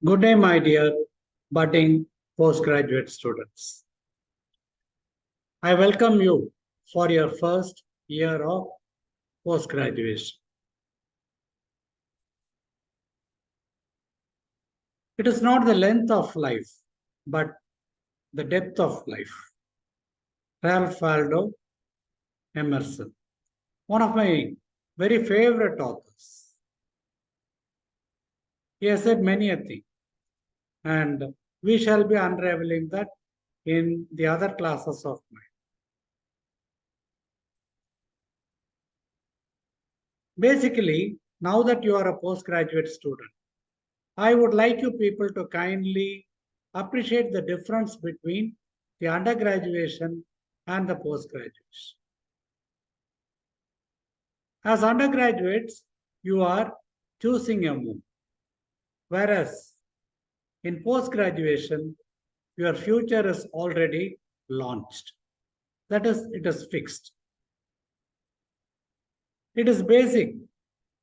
Good day, my dear budding postgraduate students. I welcome you for your first year of postgraduation. It is not the length of life, but the depth of life. Ralph Waldo Emerson, one of my very favorite authors. He has said many a thing, and we shall be unraveling that in the other classes of mine. Basically, now that you are a postgraduate student, I would like you people to kindly appreciate the difference between the undergraduation and the postgraduation. As undergraduates, you are choosing a move, whereas in postgraduation, your future is already launched. That is, it is fixed. It is basic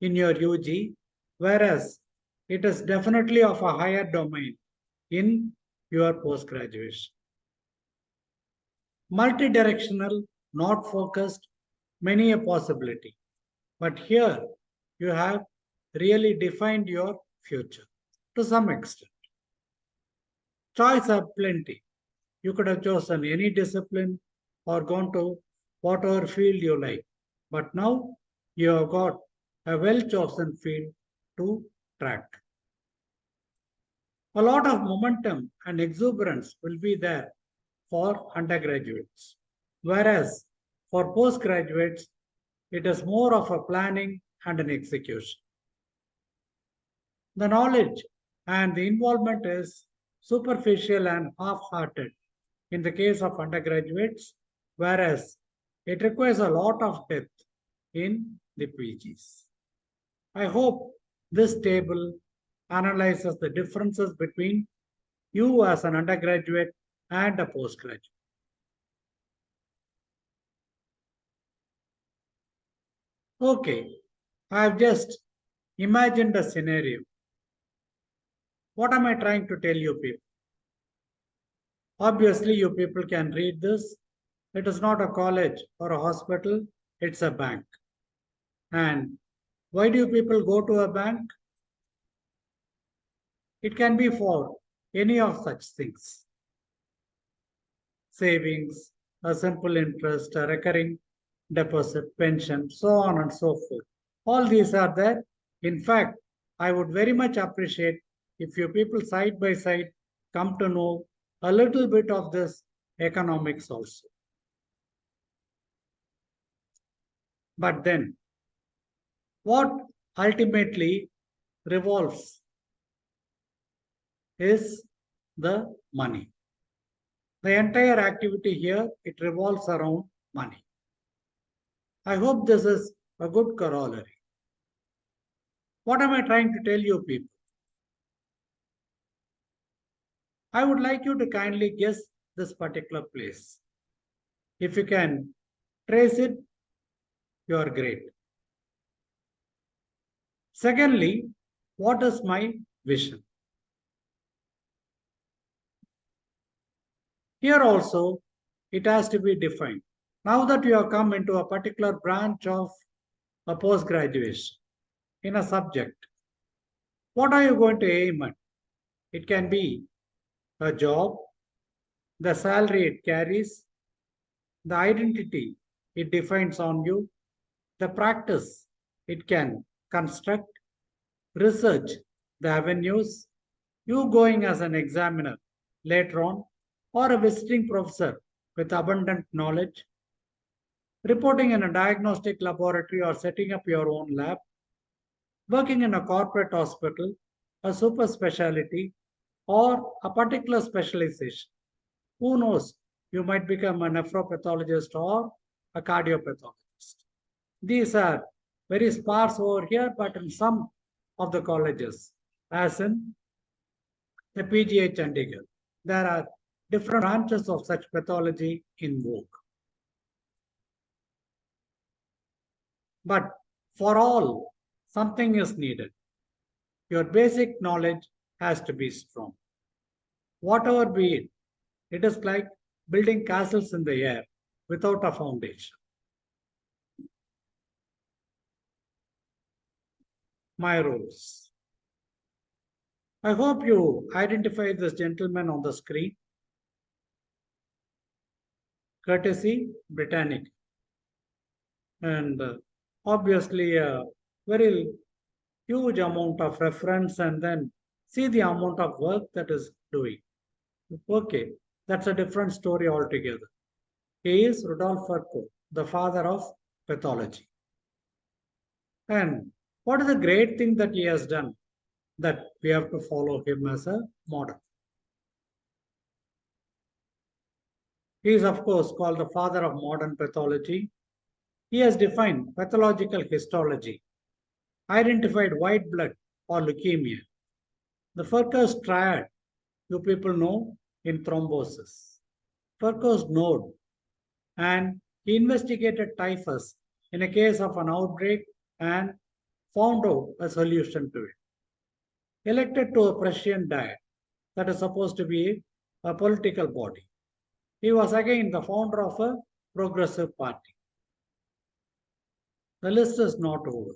in your UG, whereas it is definitely of a higher domain in your post-graduation. Multidirectional, not focused, many a possibility. But here you have really defined your future to some extent. Choice are plenty. You could have chosen any discipline or gone to whatever field you like. But now you have got a well-chosen field to track. A lot of momentum and exuberance will be there for undergraduates, whereas for postgraduates, it is more of a planning and an execution. The knowledge and the involvement is superficial and half-hearted in the case of undergraduates, whereas it requires a lot of depth in the PGs. I hope this table analyzes the differences between you as an undergraduate and a postgraduate. Okay, I have just imagined a scenario. What am I trying to tell you people? Obviously, you people can read this. It is not a college or a hospital, it's a bank. And why do you people go to a bank? It can be for any of such things. Savings, a simple interest, a recurring deposit, pension, so on and so forth. All these are there. In fact, I would very much appreciate if you people side by side come to know a little bit of this economics also. But then, what ultimately revolves is the money. The entire activity here, it revolves around money. I hope this is a good corollary. What am I trying to tell you people? I would like you to kindly guess this particular place. If you can trace it, you are great. Secondly, what is my vision? Here also, it has to be defined. Now that you have come into a particular branch of a post-graduation in a subject, what are you going to aim at? It can be a job, the salary it carries, the identity it defines on you, the practice it can construct, research, the avenues, you going as an examiner later on, or a visiting professor with abundant knowledge, reporting in a diagnostic laboratory or setting up your own lab, working in a corporate hospital, a super specialty, or a particular specialization. Who knows? You might become a nephropathologist or a cardiopathologist. These are very sparse over here, but in some of the colleges, as in the PGH Chandigarh, there are different branches of such pathology in vogue. But for all, something is needed. Your basic knowledge has to be strong. Whatever be it, it is like building castles in the air without a foundation. My rules. I hope you identify this gentleman on the screen. Courtesy Britannic. And obviously a very huge amount of reference, and then see the amount of work that is doing. Okay, that's a different story altogether. He is Rudolf Virchow, the father of pathology. And what is the great thing that he has done that we have to follow him as a model? He is, of course, called the father of modern pathology. He has defined pathological histology, identified white blood or leukemia. The Virchow's triad, you people know, in thrombosis. Virchow's node, and he investigated typhus in a case of an outbreak and found out a solution to it. Elected to a Prussian diet that is supposed to be a political body. He was again the founder of a progressive party. The list is not over.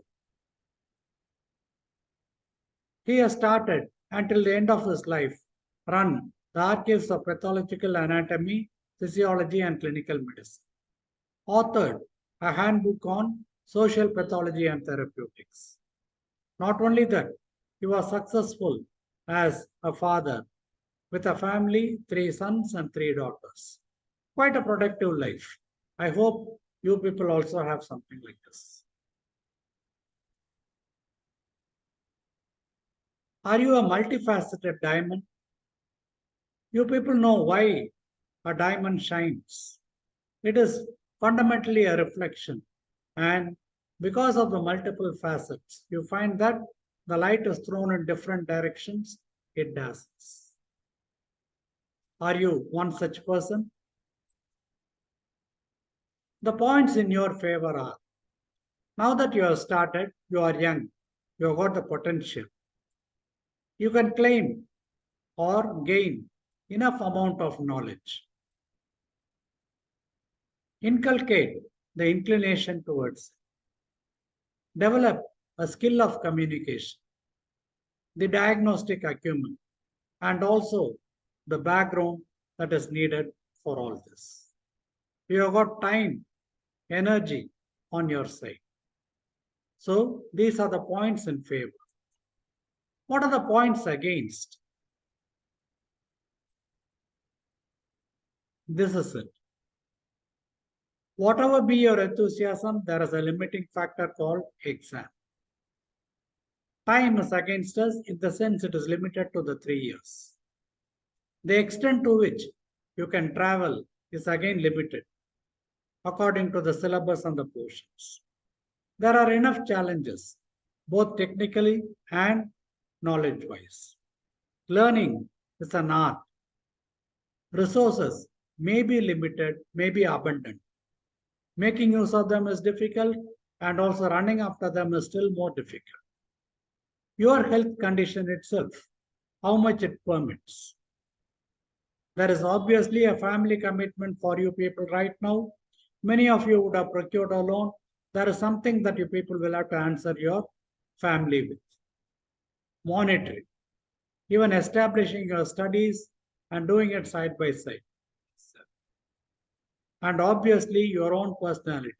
He has started, until the end of his life, run the archives of pathological anatomy, physiology, and clinical medicine. Authored a handbook on social pathology and therapeutics. Not only that, he was successful as a father with a family, 3 sons and 3 daughters. Quite a productive life. I hope you people also have something like this. Are you a multifaceted diamond? You people know why a diamond shines. It is fundamentally a reflection, and because of the multiple facets, you find that the light is thrown in different directions, it dazzles. Are you one such person? The points in your favor are, now that you have started, you are young, you have got the potential. You can claim or gain enough amount of knowledge. Inculcate the inclination towards it. Develop a skill of communication, the diagnostic acumen, and also the background that is needed for all this. You have got time, energy on your side. So these are the points in favor. What are the points against? This is it. Whatever be your enthusiasm, there is a limiting factor called exam. Time is against us in the sense it is limited to the 3 years. The extent to which you can travel is again limited according to the syllabus and the portions. There are enough challenges, both technically and knowledge-wise. Learning is an art. Resources may be limited, may be abundant. Making use of them is difficult, and also running after them is still more difficult. Your health condition itself, how much it permits. There is obviously a family commitment for you people right now. Many of you would have procured a loan. There is something that you people will have to answer your family with. Monitoring, even establishing your studies and doing it side by side. And obviously your own personality.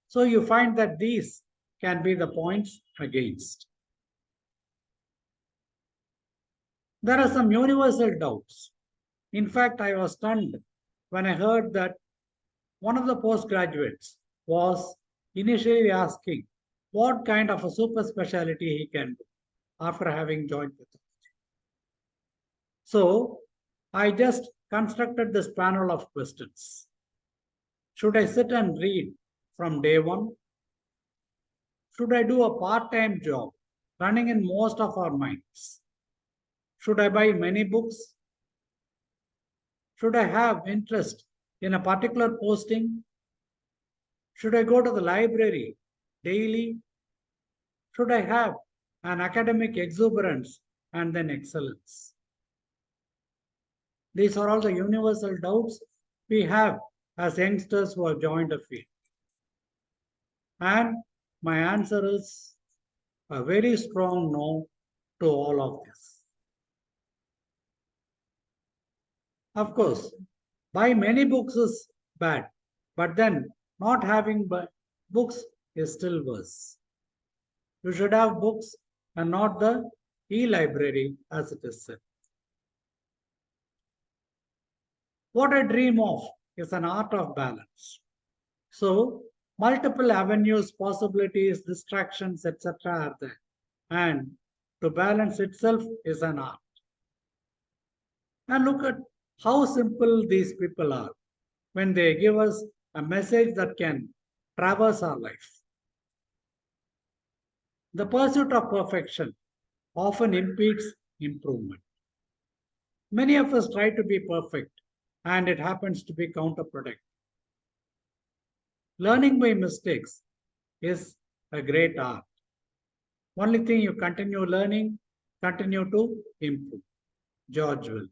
So you find that these can be the points against. There are some universal doubts. In fact, I was stunned when I heard that one of the postgraduates was initially asking what kind of a super specialty he can do after having joined pathology. So I just constructed this panel of questions. Should I sit and read from day one? Should I do a part-time job running in most of our minds? Should I buy many books? Should I have interest in a particular posting? Should I go to the library daily? Should I have an academic exuberance and then excellence. These are all the universal doubts we have as youngsters who have joined the field. And my answer is a very strong no to all of this. Of course, buy many books is bad, but then not having books is still worse. You should have books and not the e-library as it is said. What I dream of is an art of balance. So, multiple avenues, possibilities, distractions, etc. are there. And to balance itself is an art. And look at how simple these people are when they give us a message that can traverse our life. The pursuit of perfection often impedes improvement. Many of us try to be perfect, and it happens to be counterproductive. Learning by mistakes is a great art. Only thing you continue learning, continue to improve. George Will.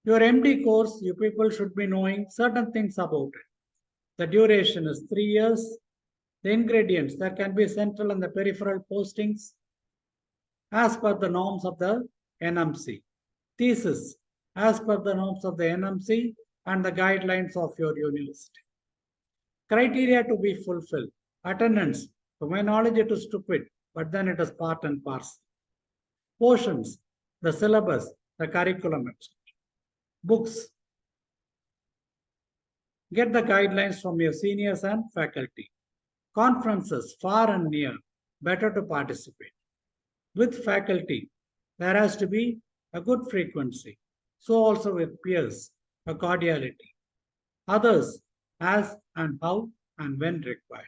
Your MD course, you people should be knowing certain things about it. The duration is 3 years. The ingredients, there can be central and the peripheral postings as per the norms of the NMC. Thesis, as per the norms of the NMC and the guidelines of your university. Criteria to be fulfilled. Attendance, to my knowledge it is stupid, but then it is part and parcel. Portions, the syllabus, the curriculum, etc. Books, get the guidelines from your seniors and faculty. Conferences, far and near, better to participate. With faculty, there has to be a good frequency. So also with peers, a cordiality. Others, as and how and when required.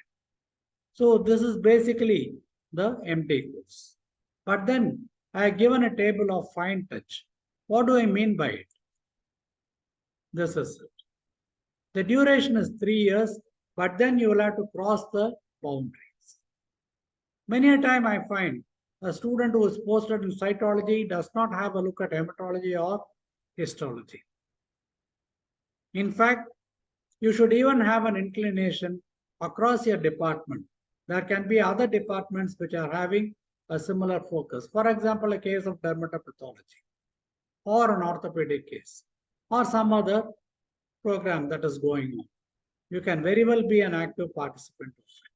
So this is basically the MD course. But then I have given a table of fine touch. What do I mean by it? This is it. The duration is 3 years, but then you will have to cross the boundaries. Many a time I find a student who is posted in cytology does not have a look at hematology or histology. In fact, you should even have an inclination across your department. There can be other departments which are having a similar focus. For example, a case of dermatopathology or an orthopedic case or some other program that is going on. You can very well be an active participant of it.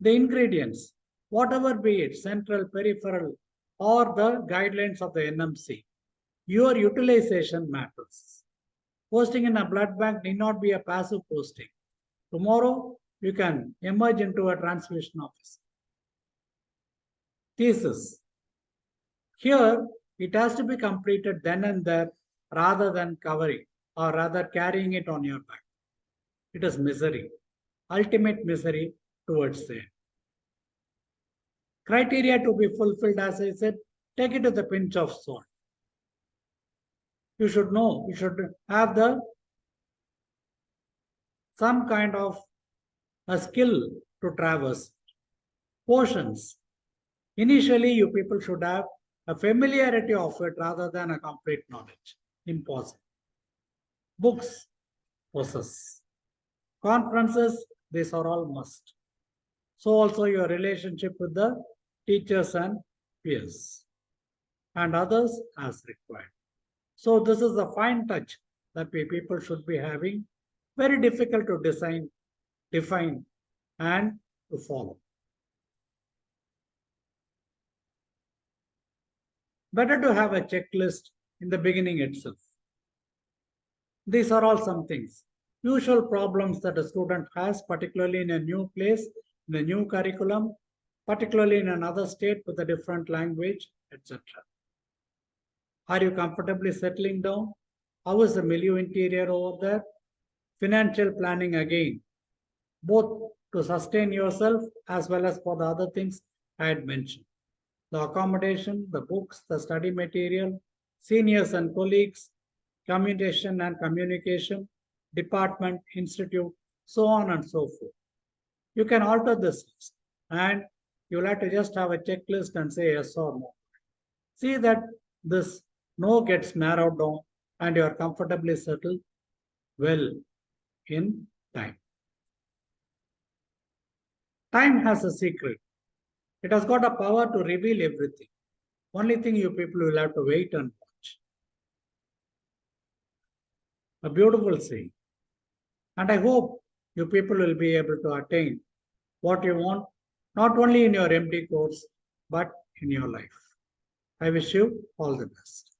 The ingredients, whatever be it, central, peripheral, or the guidelines of the NMC, your utilization matters. Posting in a blood bank need not be a passive posting. Tomorrow, you can emerge into a transfusion officer. Thesis. Here, it has to be completed then and there rather than covering or rather carrying it on your back. It is misery, ultimate misery towards the end. Criteria to be fulfilled, as I said, take it with a pinch of salt. You should know, you should have some kind of a skill to traverse. Portions. Initially, you people should have a familiarity of it rather than a complete knowledge. Impossible. Books, possess. Conferences, these are all must. So also your relationship with the teachers and peers and others as required. So this is the fine touch that people should be having. Very difficult to define and to follow. Better to have a checklist in the beginning itself. These are all some things. Usual problems that a student has, particularly in a new place, in a new curriculum, particularly in another state with a different language, etc. Are you comfortably settling down? How is the milieu interior over there? Financial planning again, both to sustain yourself as well as for the other things I had mentioned. The accommodation, the books, the study material, seniors and colleagues, communication and communication, department, institute, so on and so forth. You can alter this and You will have to just have a checklist and say yes or no. See that this no gets narrowed down and you are comfortably settled well in time. Time has a secret. It has got a power to reveal everything. Only thing you people will have to wait and watch. A beautiful saying. And I hope you people will be able to attain what you want, not only in your MD course, but in your life. I wish you all the best.